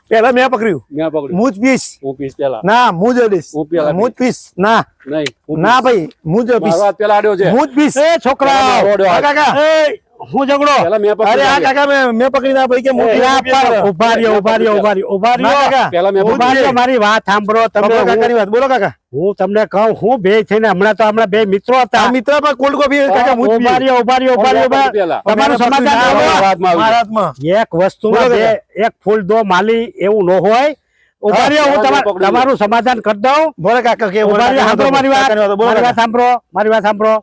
પેલા મેં પકડ્યું હું જ પીસ હું પીસ પેલા ના હું જ અડીશ હું પેલા હું જ પીસ ના નહીં ના ભાઈ હું જ પીસ પેલા આડ્યો છે હું જ પીસ એ છોકરા કાકા હું ઝઘડો પેલા મેં અરે આ કાકા મેં પકડી ના ભાઈ કે ઉભા રહ્યો પેલા મેં ઉભા રહ્યો મારી વાત સાંભળો તમે કાકાની વાત બોલો કાકા હું તમને કહું હું બે થઈને હમણાં બે મિત્રો હતા આ મિત્ર પર કોલ્ડ કોફી કાકા હું જ ઉભા રહ્યો તમારું સમાધાન એક વસ્તુ એક ફૂલ દો માલી એવું ન હોય ઉભા રહ્યો હું તમારું સમાધાન કરી દઉં બોલે કાકા કે ઉભા રહ્યો સાંભળો મારી વાત સાંભળો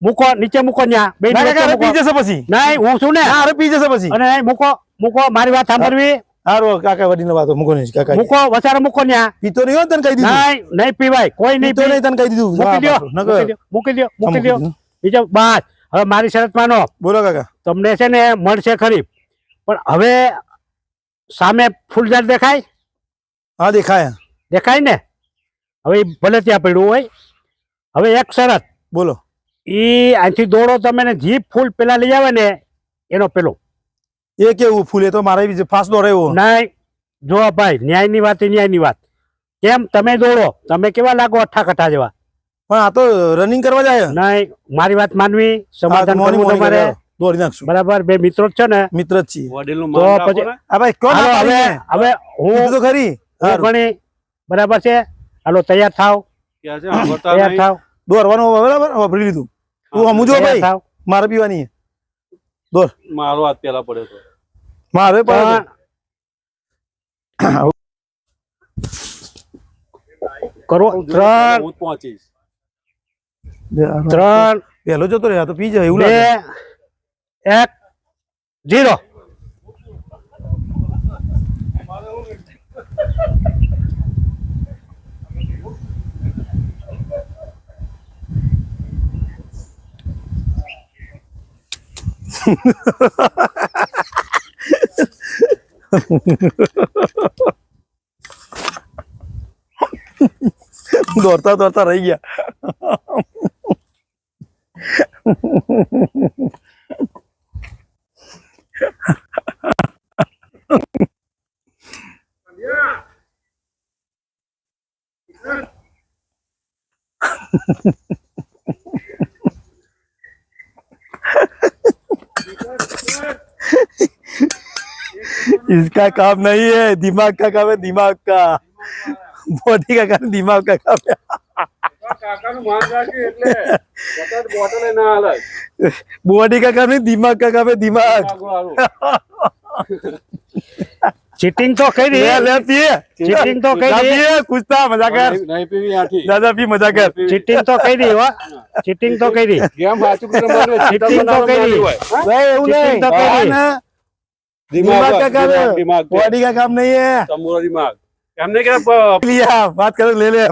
મૂકો નીચે મૂકો ન્યા બે પી જશે પછી નહીં હું છું ને અરે પી જશે પછી અને મૂકો મારી વાત સાંભળવી હારો કાકા વડીનો વાતો મૂકો નહીં કાકા મૂકો વસારે મૂકો ન્યા પીતો નહીં હોય તને કહી દીધું નહીં પીવાય કોઈ નહીં પીતો નહીં તને કહી દીધું મૂકી દો બીજો બસ હવે મારી શરત માનો બોલો કાકા તમને છે ને મળશે ખરી પણ હવે સામે ફૂલઝાડ દેખાય હા દેખાય ને હવે ભલે ત્યાં પડ્યું હોય હવે એક શરત બોલો ઈ અહીંથી દોડો તમે ને જીપ ફૂલ પેલા લઈ આવે ને એનો પેલો એ કેવું ફૂલ એ તો મારે ફાસ્ટ દોડાયો નહીં જો ભાઈ ન્યાયની વાત કેમ તમે દોડો તમે કેવા લાગો અઠ્ઠા કઠા જેવા પણ આ તો રનિંગ કરવા જાય નહીં મારી વાત માનવી સમાધાન કરવું તમારે દોડી નાખશું બરાબર બે મિત્રો જ છે ને મિત્ર જ છીએ તો પછી હવે હું તો ખરી ઘણી બરાબર છે હાલો તૈયાર થાવ દોરવાનું બરાબર વાપરી લીધું તું સમજો ભાઈ મારે પીવાની દોર મારો હાથ પેલા પડે તો મારે કરો 3 પહોંચીશ 3 પેલો જતો રહ્યા તો પી જાય એવું 2 1 0 દોડતા રહી ગયા इसका काम नहीं है दिमाग का काम है दिमाग का बॉडी का काम दिमाग का काम है बॉडी का काम नहीं दिमाग का काम है दिमाग चीटिंग तो कही ले पिए चीटिंग तो कही कुछ था मजा कर नहीं पीवी आठी दादा भी मजा कर चीटिंग तो कही हो चीटिंग तो कही गेम हाचू कर मारे चीटिंग तो कही नहीं तो दिमाग का काम है बॉडी का काम नहीं है तमोरा दिमाग हमने क्या लिया बात करो ले ले